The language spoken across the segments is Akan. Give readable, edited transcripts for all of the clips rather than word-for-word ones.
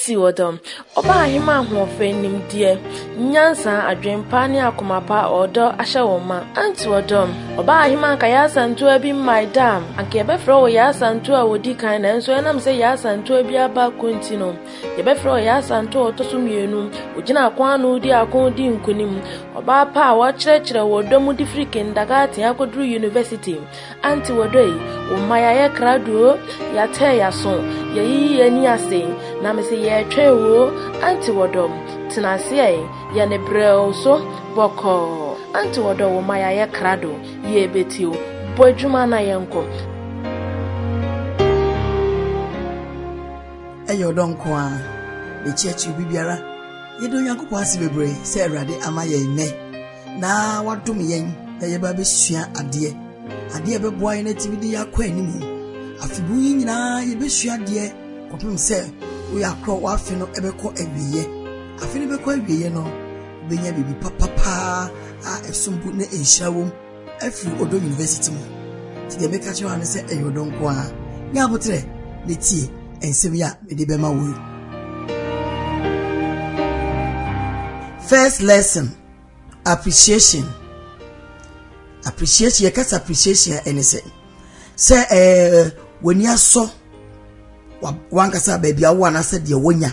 anti wodom oba hima ahofe nimdie nyansa adwempa ne akomapa odo ahye woma anti wodom oba hima ka ya santu abi my dam anke befro wo ya santu a wodi kan na enso enam se ya santu abi aba kontino ye befro ya santu otoso mienu ogina akwan no di akon di nkunim oba pa wo kyerɛkyerɛ wodom di frikin daga te akodru university anti wodoi wo maya ye krado ya te ya so ye ani ase na me se ye twewo anti wodom tenase ye ne brel so boko anti wodom wo maya ye krado ye betio boadwuma na yenko eyo donko a be chechi bibiara yedo Nyankopɔn ase bebre se Awurade ama ye ene na wadom yen ye ba besua ade beboa ye na tibidi yakɔ animu afibu nyina ye besua de kopim se wo yakɔ wafe no ebekɔ awiye afi ne bekɔ awiye no benya bibi papa a esumbu ne enhyawom afi Odo University mu ti de meka chewa ne se eyo donko a nya botre ne tie ensem ya me de bema wo. First lesson, appreciation. Appreciation, you appreciation anything. Say when you saw one kasa baby I wanna say the wonya.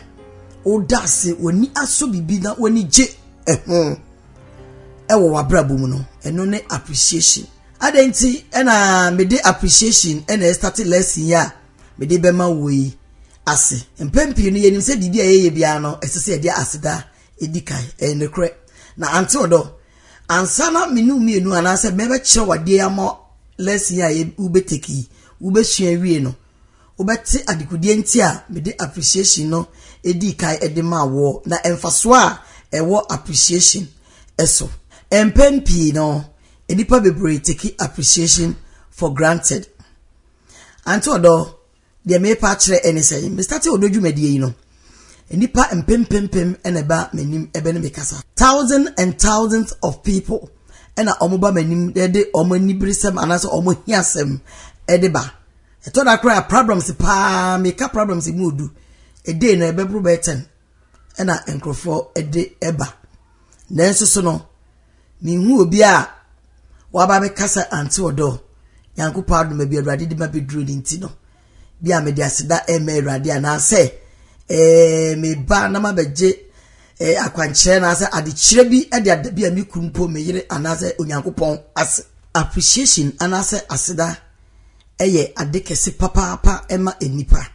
O dase when you aso bibi na when you je ewo wabrabo mu no eno ne appreciation. Adenti na me de appreciation na start lesson ya me de bema wo ase. Empempi no yenim se bibi ayeye bia no esese de aseda edikai enekre na anti odo ansana minu mienu anase mebe kire wade amo lesson ya ubeteki ubesua wie no ubeti adikudie nti a me de appreciation no edikai edema wo na emfaso a ewo appreciation eso empempi no enipa bebre take appreciation for granted anti odo de me pa kire enese me start odo dwumadi no nipa empempempem eneba menim ebe ne mekasa thousands and thousands of people ena omoba menim de omanibrisem anase omohiasem edeba eto da kra problems pa meka problems mudu ede na ebebru beten ena enkrofo ede eba nenso so no mihu obi a waba mekasa anti odo Nyankopɔn adom bi Awurade de mabedru ni nti no bia me de aseda eme Awurade anase me ba na mabeje akwankyere na ase adekire bi de adabi ami kunpo me yire anase Onyankopɔn ase appreciation anase aseda eye adekese papa ema enipa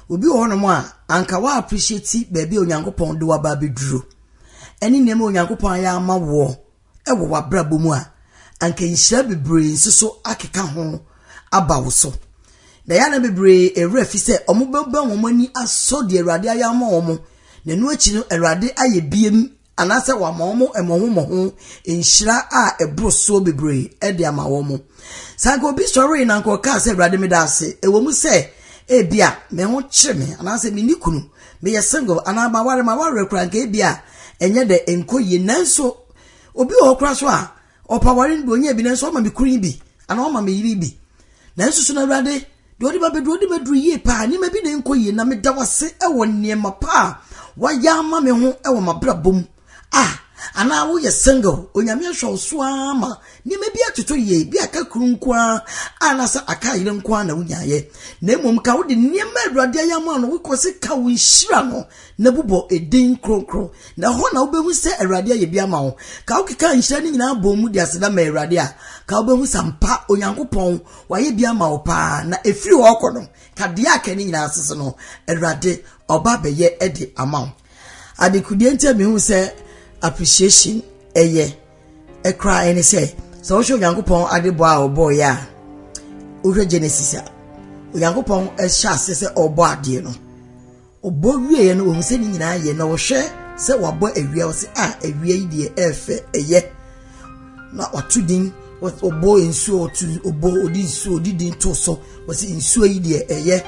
obi wo no mo a anka wa appreciate baby Onyankopɔn de waba beduro eni neme Onyankopɔn ya ama wo ewo wabrabo mu a anka nhyira bebre nsoso akeka ho aba wo so na ya na bebre erefi se omubeba womani aso de Awurade ayama omo na nu achi no Awurade aye biem anase wa ma omo emoho enhyira a ebro so bebre e de ama omo sanko bi story na nko ka se Awurade me da ase ewo mu se ebia me ho kire me anase me nikunu me ye single anaba ware kura nka ebia enye de enkoye nanso obi o kura so a opaware ndo onye bi nanso o ma me kuru bi ana o ma me yiri bi nanso so na Awurade dodi bedru ye pa ni mabi ne nkoye na me da wase ewo niema pa wa ya ma me ho ewo mabrabom ana wo ye single onyame hwe so ama ni mabi atoto ye bi aka kurunko ana sa aka yire nko na wunyaye na emom ka wo de niema Awurade ya ma no wo kosi ka wo nhira no na bubo edin kronkro na ho na wo behu se Awurade ye bi ama wo ka wo keka nhira ni nyina bom mu de aseda ma Awurade a ka wo behu sampa Onyankopɔn wa ye bi ama wo pa na efiri wo kono ka de aka ni nyina asese no Awurade oba beye ede ama wo adekudie ntia me hu se appreciation eye ekra ene say so wo Onyankopɔn adebo a obo ya ohwe Genesis a Onyankopɔn ehya asese obo ade no obo wie no wo se ni nyina ye na wo hwe se wabo awia wo se awia yi de efe eye na watudin obo ensuo otu obo odi nsuo odi din to so wo se nsuo yi de eye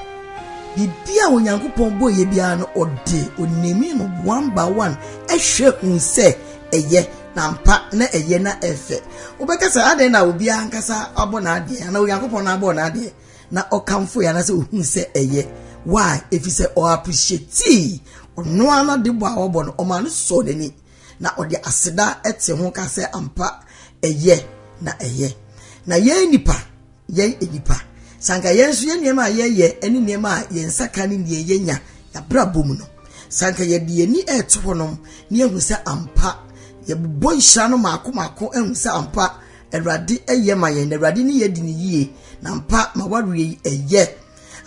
bibia Onyankopɔn bo ye bia no ode onemi no one by one ehwe unse eye na mpa na eye na efe obekasa ade na obi ankasa abo na ade na Onyankopɔn na abo na ade na okamfo ya na se ohun se eye why if you say o appreciate ono ana de bo a obo no o ma no so nani na ode aseda ete ho ka se ampa eye na ye nipa sanka yensu ye niema ye eni niema ye nsaka ni ne ye nya ya brabom no sanka ye de ni eto honom ne ehu se ampa ye bobɔ nhya no maako ehu se ampa Erade eye mayen erade ni ye di ni yie na mpa ma ware eye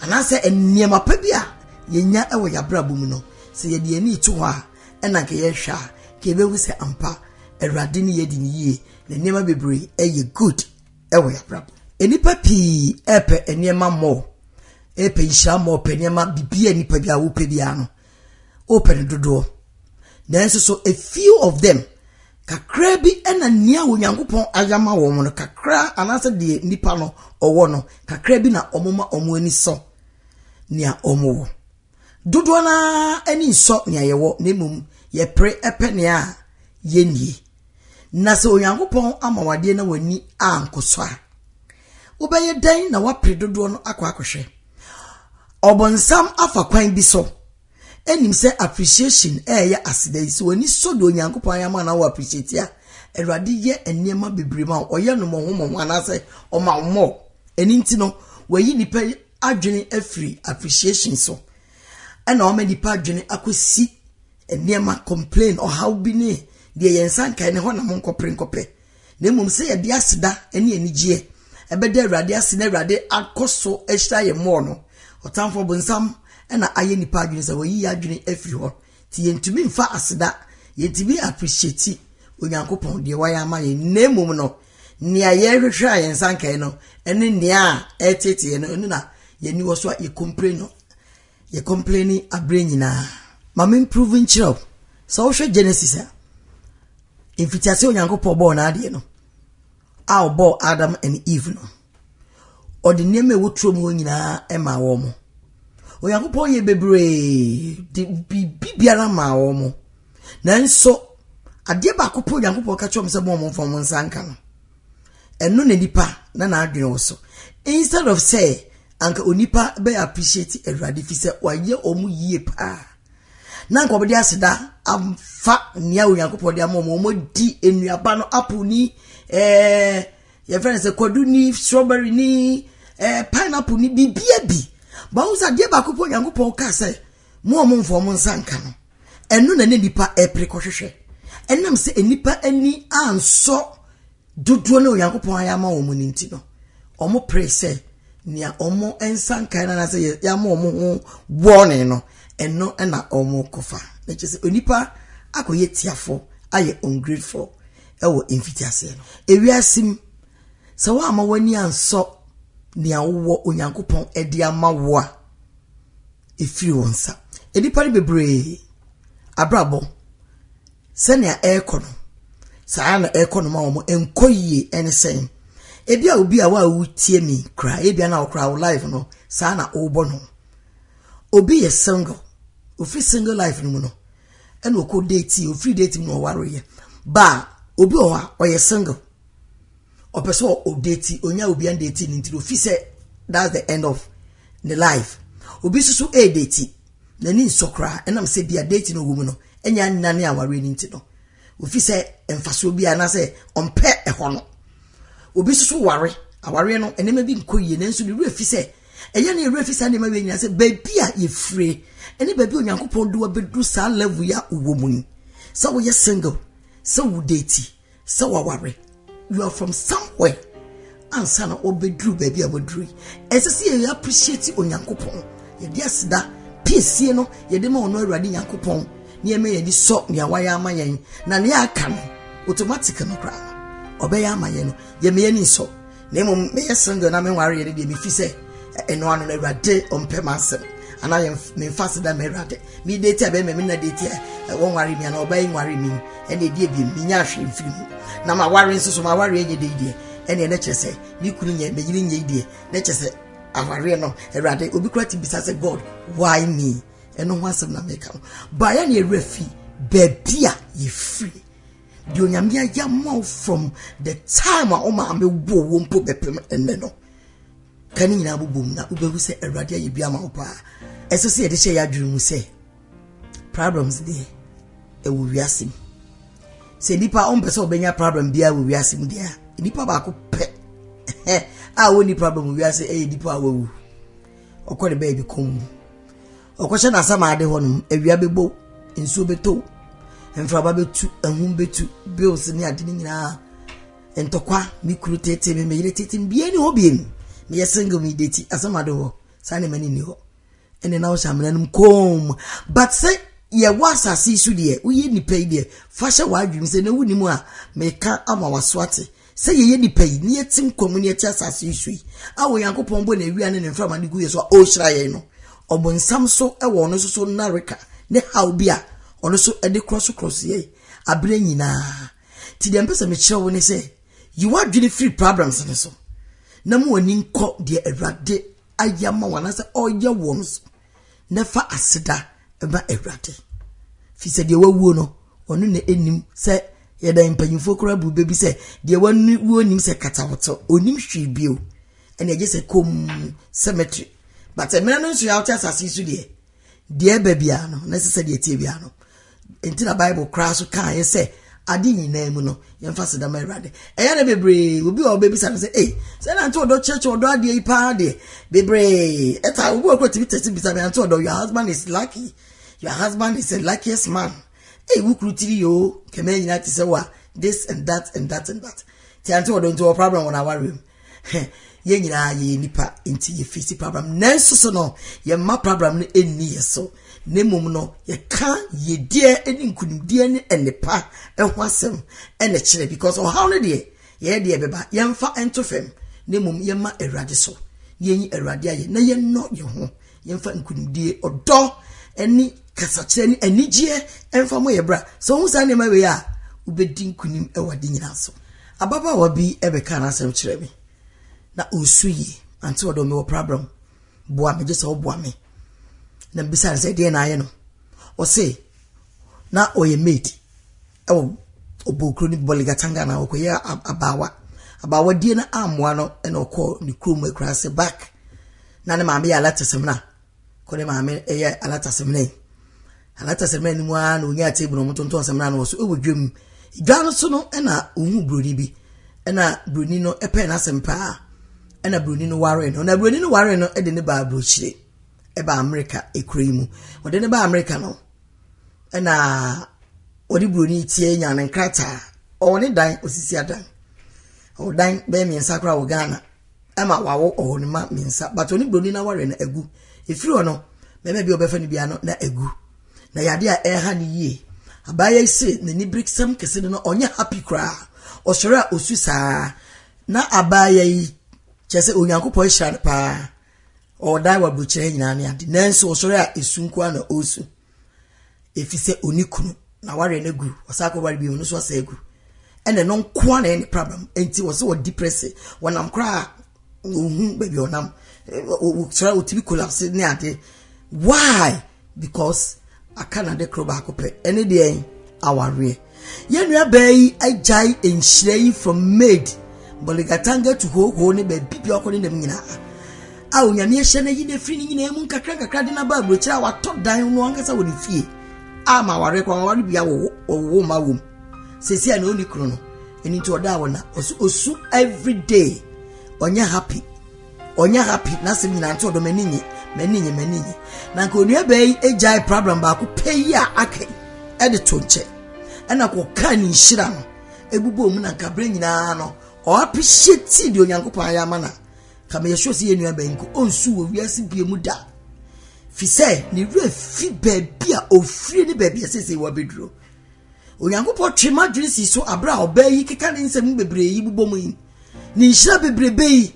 anase eniema pa bia ye nya ewo ya brabom no se ye de ani to ho a ena ke ye hwa ke be hu se ampa erade ni ye di ni yie na niema bebre eye good ewo ya brabom enipa pi epe eniema mo epe nhya mo pe eniema bibia enipa bia wo pe bia no open dodo nanso so a few of them kakra bi ena nia onyankopon ayama wo no kakra anase de nipa no owo no kakra bi na omoma omo ani so nia omo dodo na ani so nia yewo na mum ye pre epe nia ye nie na se onyankopon amawade na wani ankoso a obeye dan na wapre dodo no akwa obonsam afa kwan bi so enim se appreciation ya asida so wani so do onyankopon ayama na wo appreciate ya Erade ye eniema bebrema oye no mo anase o ma mo eni nti no wayi nipa adwene afri appreciation so ana o ma nipa adwene akosi eniema complain or how bi ne de yensan kan ne ho na nkopre na mum se ye de asida eni anigye ebeda Erade asida Erade akoso ehira ye mo no otamfo bonsam na aye nipa adwene se wayi adwene afri ho ti yentumi mfa asida yentumi appreciate onyankopon de waya ma ye nemum no nia ye hwehwa ye nsankai no ene nia etete no na ye ni wo so ye complain abranyina mama improving chop so wo hwe Genesis a infitiase onyankopon bo na ade no a obo Adam and Eve no odine me wotro mu nyina e ma wo mo onyankopon ye bebre di bibiara ma wo mo nanso ade ba ko po Yankopon ka chom se mo fom nsanka no eno na nipa na adwene wo so instead of say anka onipa be appreciate Erade fi se waye omu yie pa na nko bodi aseda amfa nia Yankopon de mo di enuaba no apple ni ye friend se kwadu ni strawberry ni pineapple ni bibia bi ba wo sa de ba ko po Yankopon ka se mo fom nsanka no eno na nipa eprekwohwehwe enam se enipa ani anso dodo na Yankopon ayama wo mu ninti no omo pray se nia omo ensankan na se yama omo ho warning no eno na omo kofa na chese onipa akoye tiafo aye ungrateful ewo infitiase no ewiasim se wa ama wani anso nia wo Onyankopon edi ama wo a efiri wonsa enipa ni bebre abrabo senia ekono saa na ekono ma wo enkoyie ene sen ebia obi a wa wutie mi kra ebia na okra wo life no saa na obo no obi ye single ofi single life no mu no ene okọ date ofi date no ware ba obi o ye single opeso o date onya obi an date ni ntiro ofi se that's the end of the life obi susu e date na ni nsokra enam se bia date no wo mu no enya nane aware ni ntino ofi se emfaso bia na se ompe eho no obi susu ware aware no enema bi nkoyie nanso ni refi se eya na refi se enema bi nya se babia ye free ene babi Onyankopon do abedu sa level ya uwomuni so we single so we date so ware you are from somewhere ansa na obedu babi abodru esese ye appreciate Onyankopon ye dia sida piesie no ye de ma ono Awurade Nyankopon ni eme ye di so ni awaya ama yen na ne aka no automatic no kra obeya ama yen no ye me ni so na mum me single na me ware ye de me fi se eno anu na Awurade ompe masem ana ye me fast da me Awurade mi date abe me na date won ware mi na obeyi ware mi ene die bi mi nya hwe mfiri mu na ma ware nso so ma ware ye de die ene ne chese mi kunu nye me yiri nye die ne chese aware no Awurade obi kra ti bisa se God why me eno ho asem na meka ba ya ne refi babia ye free di onyamia ya mo from the time o ma me wo wo mpo bepem enne no kan nyina bobom na ubehu se Awurade ye bia ma opa eso se ye de hye ya dwuru mu se problems there e wo wiase se nipa on pese obenya problem bia wo wiase mu dia nipa ba ko pe a wo ni problem wo wiase e nipa awu okọ de baby kom okọ hye na sama ade honum awia bebo nsuo beto enfraba betu ahum betu bills ni ade ni nyina entokwa mi kuru tete me yire tete bia ni ho biem me yesingle mi deti asama de ho sane mani ni ho ene na wo shamnanum kom but say ye wasasi su de wo ye nipa yi de fa hye wadwum se na wuni mu a me ka ama waswate say ye nipa yi ni yetim kom ni yeti asasi su yi awo yankopon bo na awia ne mframa ni gu ye so o hira ye no obonsam so e wo no so nareka ne how bia ono so e de cross ye abre nyina ti dem pese me kire wo ne say you are really free problems ne so na mo ani nko de awrade ayama wana say oye wom so na fa aseda eba awrade fi se de wawuo no ono ne enim say ye da mpanyimfo kora bu bebi say de wanu nim say katawoto onim hwi bio ene je say kom cemetery but me no so ya uta sase su de bebia no na se de tie bia no enti na bible kra so kan ye say adi nyina mu no ye mfa seda ma awrade eya na bebre obi o bebi say say say na nto odo church odo ade yi pa de bebre eta obi okro tibi tete bi say nto odo your husband is lucky. Your husband is the luckiest man. Hey, we could tell you, come in to say what this and that and that and that. Tianto don't do a problem on our room. Ye nipa into your face problem. Nenso so no, ye ma problem any so. Ne mum no, ye can ye dear any couldn't dear and the pa and wasem and the chile because of how dear ye dear beba yam fa ento fem. Ne mum ye ma eradiso. Ye eradia ye na ye not your home. Yam fa couldn't dear or door any kasache ni anigye emfa mo ye bra so hu sa ne ma we a ubedin kunim e wade nyina so ababa wa bi ebeka na asem kire me na osuyi anti odo me wo problem boa me je so boa me na bisa se de na aye no o se na oye mate e wo obokro ni boligatanga na okoye abawa die na amoa no e na okọ ni krom akra se back na ne ma me ya latasem na ko ne ma me e ya latasem na alata semeni mu a na onya table no tonton semna no so e wodwem dwan so no e na ohu broni bi e na broni no e pe na sempa e na broni no ware no na broni no ware no e de ne ba brochire e ba America e kremu o de ne ba America no e na odi broni tie nya ne nkrata o ne dan osisi adan o dan be mi nsakra wo Ghana e ma wawo o ne ma mi nsa but oni broni na ware na egu efiri o no me bi obefa ni bia no na egu na yade a eha ni ye abaya ise na ni bricksam kese no onye happy kra osore a osusa na abaya yi chese onyankopon hira pa o dai wa buchire nyina ne ade nanso osore a esunku na osu efise onikunu na ware na gu osako ware bi onu so asa egu ene no nko na any problem enti wo so depressed wonam kra ohun baby onam osore otibi collapse ne ade why because akana de kroba akope ene de aware ye nua bayi ajai enhyirei from made boligatanga to ho ne ba bibi okone dem nyina a onyame hye na yine firi nyina mu nkakra de na ba brochira wa to dan no ankasa woni fie a ma ware kwa ware bia wo ma wom sesi na oni kro no eni to oda wona osu every day onya happy na se nyina nto do maninyi na ko nua bayi ejai problem ba ko peyi a akai e de tonche ena ko kan nhira no ebubo mu na kabre nyina no o appreciate di onyankopon ayama na ka me yesho si nua bayi ko onsu wo wiase bie mu da fi se ni refi baby a ofiri ni baby sese wo beduro onyankopon twema dwesi so abra obayi keka ne nsem bebre yi bubo mu yi ni nhira bebrebe yi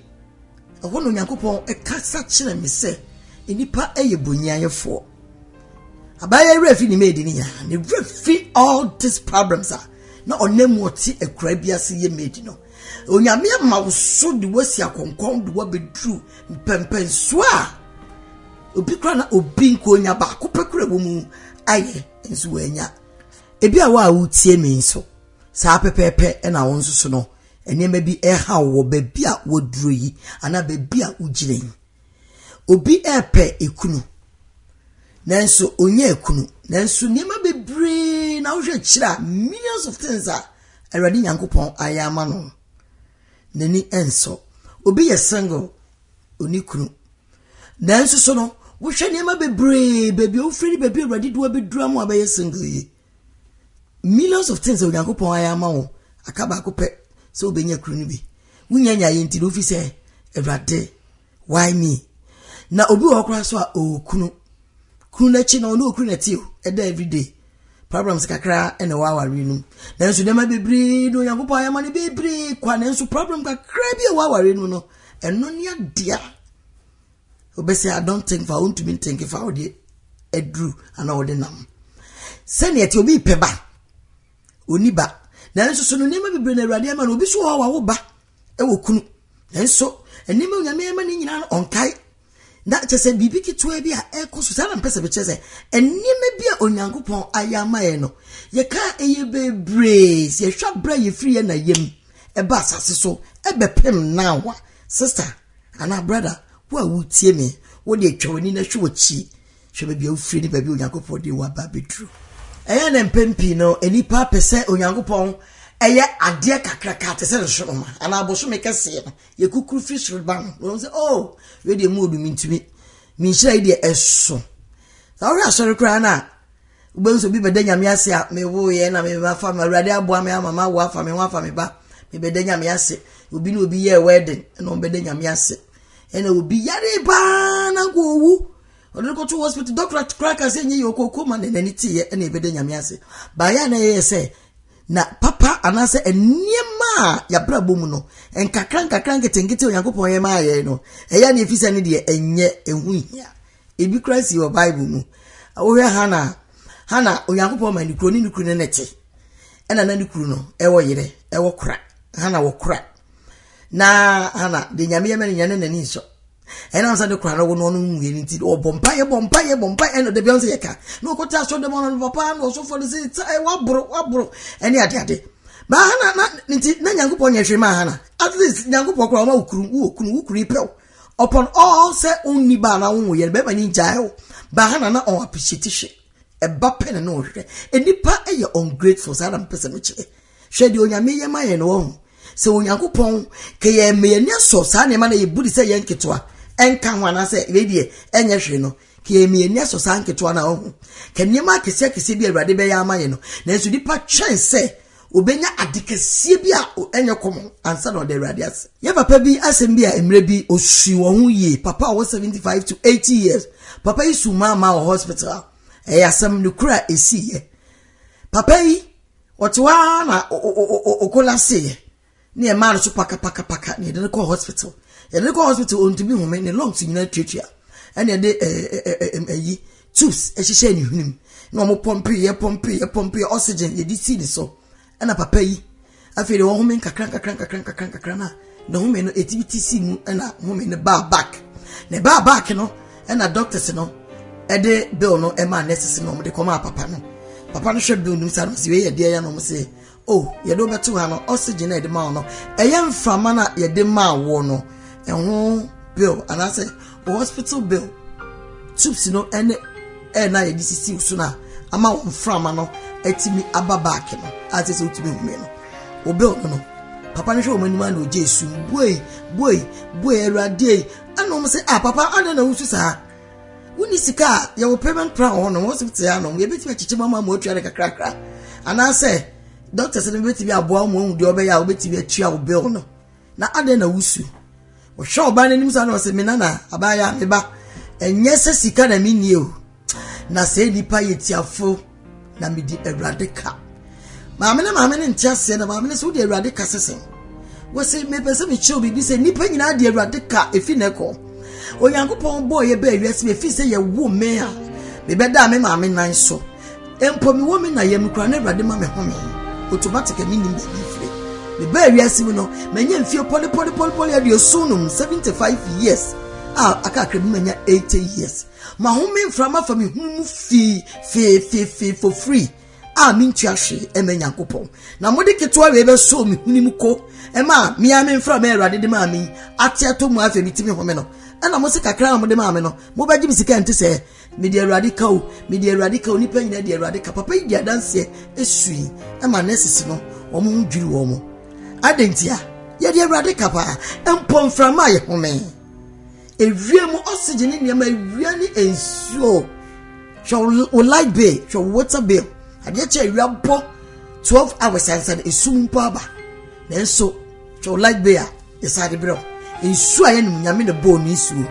ohono onyankopon e kasa kire me se enipa eye bonyayefo abaya refi ni made ni ya ni refi all these problems are na onemu oti ekura biase ye made no onyame ma so de wasi akonkon de wa bedru pempen so a obi kra na obi nko nya ba ko pekura bomu aye nso anya ebi a wa utie me nso saa pepepe e na won so no enema bi e ha wo ba bi a woduro yi ana ba bi a ugire obi epe ekunu nanso onye ekunu nanso niema bebre na wo hwe kira millions of things Awurade Nyankopɔn ayama no nani enso obi ye single oni kunu nanso so no wo hwe niema bebre baby o free baby Awurade do abedura mo abaye single yi millions of things Nyankopɔn ayama wo akaba akopɛ so obenya kunu no bi wunya nya ye ntino fi se Awurade why me na obi wo kora so o kunu na chi na ono okunu na ti o eda everyday problems kakra ene wa ware nu na nso dem bebre no Nyankopɔn ayama ne bebre kwa na nso problem kakra bi wa ware nu no eno ne adia obese I don't think for want to be think for the edru ana ode nam sene ti obi peba oni ba na nso so no ne bebre na Awurade ama no obi so wa wo ba e wo kunu nso enima Onyame ama ni nyina onkai na chese bibi kitwa bi a ekoso sana mpese be chese enima bi a Onyankopɔn ayama ye no ye ka eye bebre ye hwa bra ye free na yem e ba asase so e bepem na wa sister ana brother wo a wutie me wo de twawani na hwe wochi hwe be a free ni ba bi Onyankopɔn de wa ba bedru eya na mpempi no enipa pese Onyankopɔn eye ade kakraka te se nsoroma ana aboso me kese no ye kukuru fi soroban no say oh we de modu mintumi mi shira ide eso sa ori asori kra na ugbenso bi bede nyame ase a me wo ye na me ba fa ma Awurade aboa me mama wo afa me wo afa me ba me bede nyame ase obi na obi ye wedding na bede nyame ase ena obi yare ba na go wu odere ko to hospital doctor cracker say nyi yokoko ma na nani ti ye ena bede nyame ase ba ya na ye say na papa anase eniema ya brabo mu no enkakran ketengete Onyankopɔn ye ma ye no eya na efisa ne de enye ehu hia ebi krasi wo bible mu wo hwe hana Onyankopɔn ma ni kuro ne nete ena na ni kuro no ewo yire ewo kura hana wo kura na hana de nyame ye ma ne nyane nani so ena nsa de kura no wo no nwie ni ti o bompa ye ena de bionse ye ka no kota so de mo no papa no so for the say wabro eni ade ba hana na nti na Nyankopɔn ye hwe ma hana at least Nyankopɔn kura ma ukuru ipel upon all say onni ba na wo ye be ba ni njae ba hana na on appreciate hwe e ba pen na hwe enipa ye ungrateful sa na mpese no kire hwe de Onyame ye ma ye no wo se Onyankopɔn ke ye me ye ne so sa na ma na ye budi se ye nketwa enka hwana se we die enye hwe no ke emi eni aso sanketo na ohu ke niema kese bi Awurade be ya amaye no na enso dipa twen se obenya adekese bi a enye komo ansa na de Awurade ase ye papa bi asem bi a emre bi osu wo hu ye papa was 75 to 80 years papa isu mama o hospital asem no kura esi ye papa yi otwa na okola se ne e ma so paka ne de ko hospital on to be home in long to United Church and de tubes ehihye ni hunim na mo pompe oxygen ye di see so na papa yi afere wo home kakran na home no activity si mu na home ne ba back no na doctors no de bill no e ma nurses no mo de come papa no hwe bill no sa no se ye de ya no mo se oh ye do beto ha no oxygen e de ma no e ye mframa na ye de ma wo no ehun bill and I say hospital bill tubes no ene na ye disisi so na ama won frama no etimi ababak no ase so tumi hume no o bill no papa no hwe o manima na o jesu boy Awurade ana o say papa ana na wusu sa woni sika ye wo payment plan ho no hospital ya no ye beti chichi mama mo tuare kakrakra ana say doctor say beti bi aboa mo hu de obeya o beti bi atua o bill no na ade na wusu o show ba nanim sa no se menana abaya meba enye se sika na mini o na se nipa yetiafo na medi Awurade ka maame ne ntiase na maame ne so de Awurade ka sesen wo se me pese me chill bi se nipa nyina de Awurade ka efi ne ko Onyankopɔn boy ye ba wiase me fi se ye wo me a me beda me maame nan so empo me wo me na ye me kura na Awurade ma me home automatic me nim be free me ba wiase me no manya mfie poli ade osunum 75 years aka krabi manya 80 years ma home mframa fa me hum fi for free mintua hwe Nyankopɔn na mode ketwa we be so me hunim ko ma me mframa Awurade de ma me ate ato mu afa bitimi home no na mo se kakra mo de ma me no mo ba gimi sika ente se me de radical nipa nyina de radical papa yi dia danse esui e ma nesisi no omo ndwiri wo mo adentia ye de radical pa empom frama ye home ewia mu oxygen ni ma ewia ni ensuo show light bill show water bill ade che ewia bo 12 hours and esum pa ba nenso show light bill yesade bro ensuo aye no nyame ne bo ni suo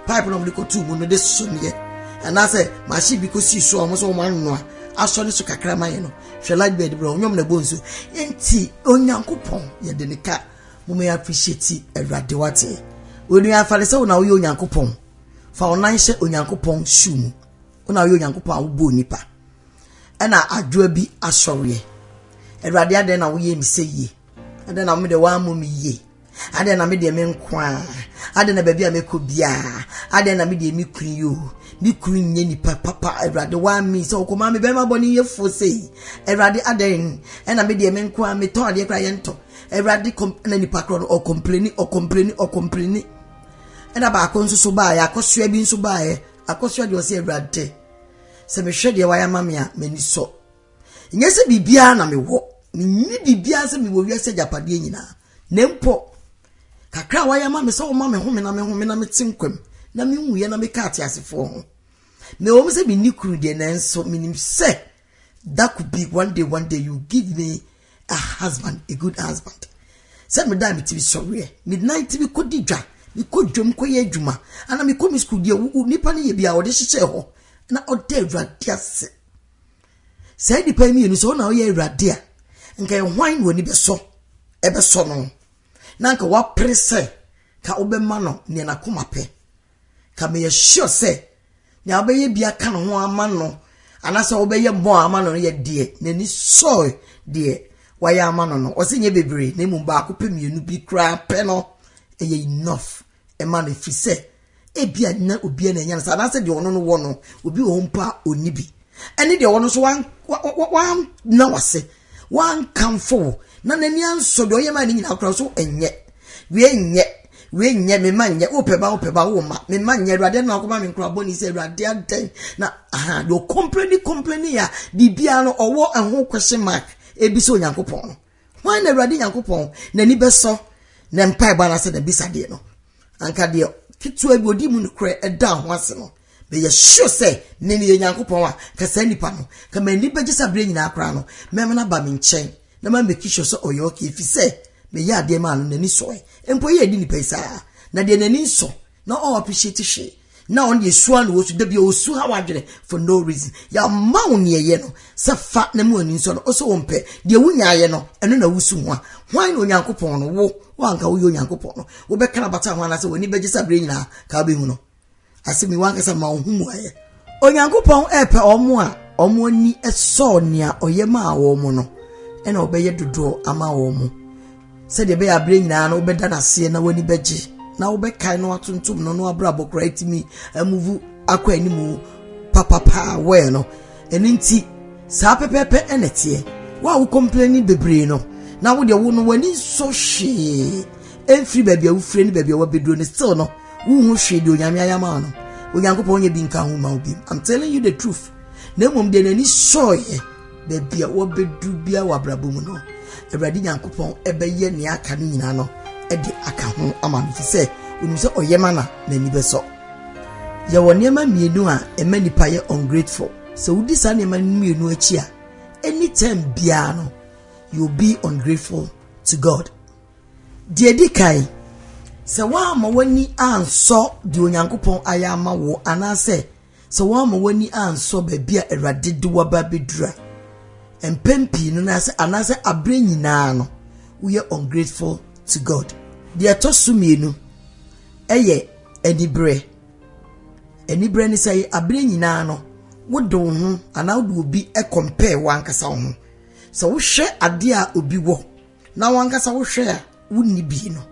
pipe no liko tu mu no de so ne and I say mashi because she so almost one no aso ne so kakra ma ye no hwe light bill bro nyom na bo nso enti onyankopon ye de ne ka mo me appreciate Awurade wate oni afale se una wo onyankopon fa onan hye onyankopon shum una wo onyankopon awo nipa na adwoa bi asɔre Awurade ade na wo ye mi se yi ade na me de wa mo mi ye ade na me de me nkwa ade na baabi a me kɔ bia ade na me de mi kuri yo mi kuri nye nipa papa Awurade wa mi se okoma me be ma boni ye fo sei Awurade ade na me de me nkwa me ton ade kra ye nto Awurade na nipa kro o complain ena ba akonso so ba ya akosua bi nso ba ye akosua de o se Awurade se me hwe de wa ya mame a mani so nyese bibia na me wo ni bibia se me wo wiase japade nyina nempo kakra wa ya mame se o mame home na me tinkwam na me nwuye na me ka ate asefo ho me o se bi nikuru de na nso minim se that could be one day you give me a husband, a good husband. Said me die me TV sorry. Midnight TV ko didwa. Me ko dwom ko ye adwuma. Ana me ko mi school dia nipa ne ye bia wo de hyehyɛ ho. Na o de Awurade ase. Say di pa mi enu so na o ye Awurade a. Nka hwan woni be so. E be so no. Na nka wa prese ka obema no ne na koma pe. Ka me ye sure say na obeye bia ka no ho ama no. Ana se obeye bo ama no ye de. Na ni so de. Waya amano no osinye bebre na mu ba akopɛ mienu bi kra pɛ no eye enough e man efise e bia na obi na nya na se de ono no wo no obi wo mpa oni bi ene de ono so wan na wase wan kamfo na nani anso de oyema ni nyina kra so enye we nye me manye opeba wo ma me manye Awurade na akoma me kra boni se Awurade aden na aha do complain ya bibia no owo ehwo question mark ebiso onyankopon wan na Awurade nyankopon na ni beso na mpai ba na se na bisade no anka de kitu abi odi mu nukre eda ho ase no be ye sure say ne ni nyankopon a ka sa nipa no ka ma ni begisa bre nyina akra no me na ba me nchen na ma make sure so oyo ke fi say me ya de ma no na ni so empo ye di nipa isa na de na ni so na all appreciate she na on the swan wo to be osu ha wadwere for no reason ya mawo ne ye no se fa na mu ani so no oso wo mpe de wunya ye no eno na wusu ho hwan na onyankopon no wo wanka wo onyankopon no wo be kana bata ho na se woni begisa bre nyina ka be hu no asemi wanka sa ma hu mu aye onyankopon epe omo a omo ni eso nia oyema a wo mo no ena obeye dodo ama wo mo se de be ya bre nyina no obeda na se na woni beje na wo be kai no atuntum no abra bokra etimi amuvu akwa animu papa we no eninti sa pepepe enete wa wo complain bebre no na wo de wo no wani so hwe enfri babia wo fre ni babia wo bedro ne still no wo hu hwe de onyame ayama no onyankopon nye bi nka hu ma obi I'm telling you the truth na mum de nani soye babia wo bedru bia wa brabomu no Awurade nyankopon ebeye ne aka no nyina no edi aka ho ama me se onu se oyema na ni beso ye woniema mienu a ema nipa ye ungrateful so udi sa ne mienu achi a anytime bia no you'll be ungrateful to God die di kai se wa ma wani anso di onyankopon aya ma wo anase se wa ma wani anso ba bia Awurade de wa ba bedura empempi no na se anase abre nyina no we are ungrateful to God. The tosumienu eye enibre ni say abre nyina no wodo ho ana wodo obi compare wankasa ho so wo hwe ade a obi wo na wankasa wo hwe a wonni bi no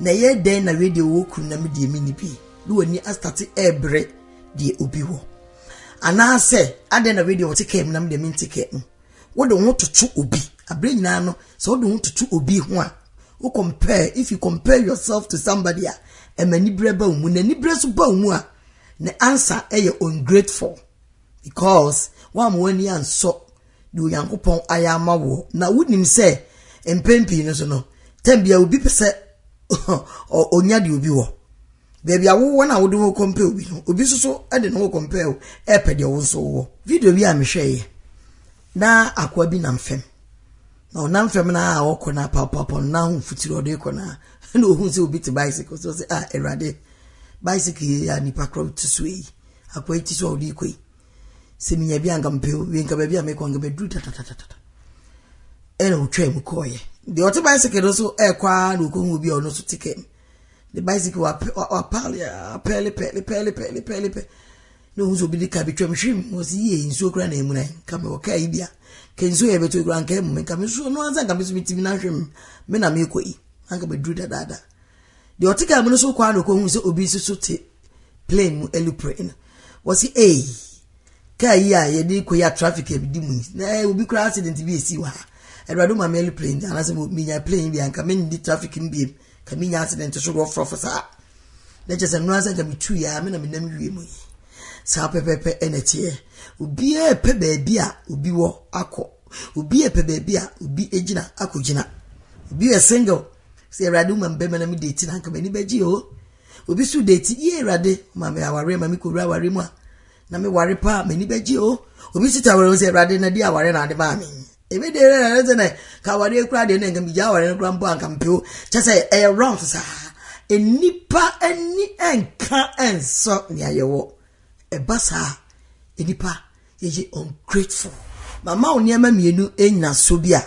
na ye den na radio wo kru na me de mini bi do wani astarte ebre de obi wo ana se ade na radio wo tikem na me de min tikem wodo ho tutu obi abre nyina no so wodo ho tutu obi ho a wo compare if you compare yourself to somebody a emani breba umu na ni bresu ba umu a the answer is ungrateful because one when you so do Yankopon ayama wo na wouldn't say and pempi no so no tembia will be per se or onyadi will be wo baby I want I would do compare with obi so I didn't know compare eped your so video bi am hwe na akwa bi nam fem na onam fem na akona papa na hu futiro de kona na ohun se obi te bicycle so say erade bicycle ya nipa crowd to sway akwa iti so odi koi se minya bi anga mpeo wi nka ba bi amekwa nga be dru tatatata ena utwa mu koye the ote bicycle so ekwa na okohu bi ono so ticket the bicycle wa pele no uzo bi ka bi twam hwim wo si ye nsuo kra na emuna ka me wo kai bia kenzo ye beto kra nka emu nka me so no anza nka me so bitimi na hwim me na me koi anka be dru dada the ote ka mu no so kwa na okohu se obi so te plane mu eluplane wo si kai ya ye di koya traffic e bi mu na obi kra accident bi esi wa erado ma me eluplane anase mo minya plane bi anka me di traffic mbi ka minya accident so go professor na jese no anza nka me tu ya me na me nam wie mu sa pepepe enetie obi e pe baabi a obi wo akọ obi e pe baabi a obi ejina akogina obi e single se erado ma mbe na me date na nka mani baji o obi su date ye erade ma me aware ma me ko wura aware mu a na me ware pa mani baji o obi sita ware se erade na di aware na ade ba me ebe de na ze na ka ware kura de na nka mi ja aware kura mbo anka mpeo chese e wrong sa enipa eni enka enso ni ayewo ebasa enipa ye ungrateful mama oniema mienu enya so bia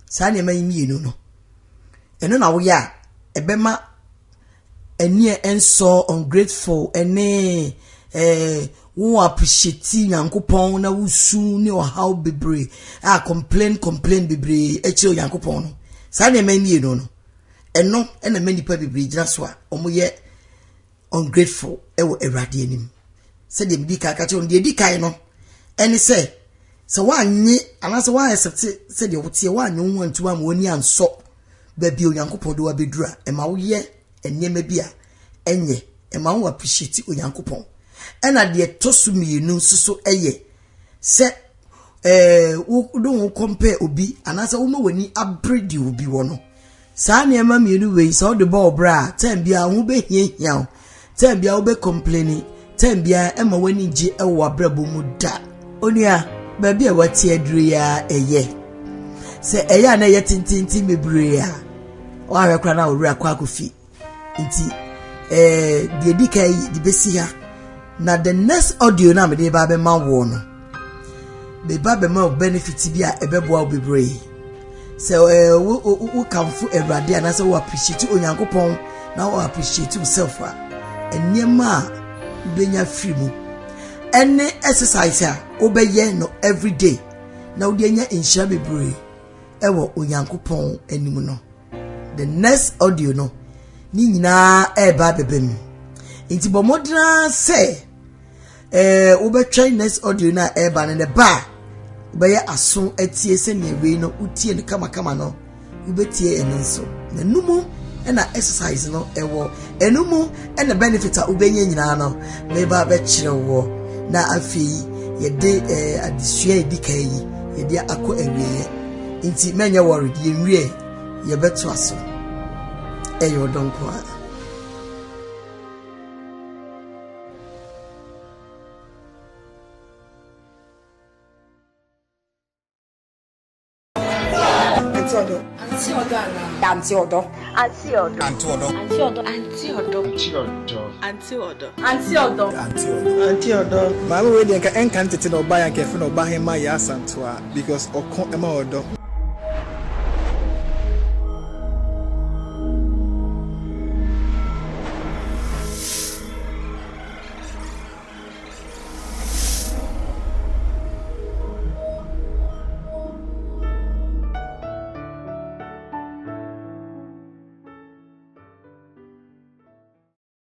sa niema mienu no eno na wo ya ebema enie enso ungrateful ene wo appreciate Yankopon na wusu ni o how bebre complain bebre echi Yankopon no sa niema mienu no eno ena manipa bebre gina so a omoye ungrateful ewo erade anim se de bi ka che on de di kai no eni se wanyi anase wa accept se de wotie wanyi wo antu am woni anso ba bi Onyankopon do abedura e ma wo ye enyema bi a enye e ma wo appreciate Onyankopon ena de tosu mienu suso eye se wo do compare obi anase wo ma wani abredi obi wo no sa na ema mienu we so de ball bra time bia ho be hiahia time bia wo be complaining time bia ema wani ji ewo abrabo mu da onua ba bia wati aduru ya eye se eya na ye tintinti mebre ya o ahwekra na owura kwa kofi nti de dika yi de besi ha na the next audio na me de ba be ma wo no be ba be ma benefit bia ebeboa obebre se wo kamfu erade na se wo appreciate Onyankopon na wo appreciate yourself a enyema benya free mu any exercise a obeye no every day na wo de nya insha bebre ewo Onyankopon animu no the next audio no ni nyina eba bebem nti bomodra say wo be try next audio na eba ne ba obeye aso atie se ne we no utie ne kama no ubetie enenso na numu na exercise no ewo enumu na benefit a ubenye nyina no meba be kirewo na afi ye de adisua edikai ye de akọ awie nti menye worried ye nwie ye beto aso eyo donko a Antiodo. Mama we dey enka tete na oba ya kefe na oba he ma ya asanto a because okon ema odo.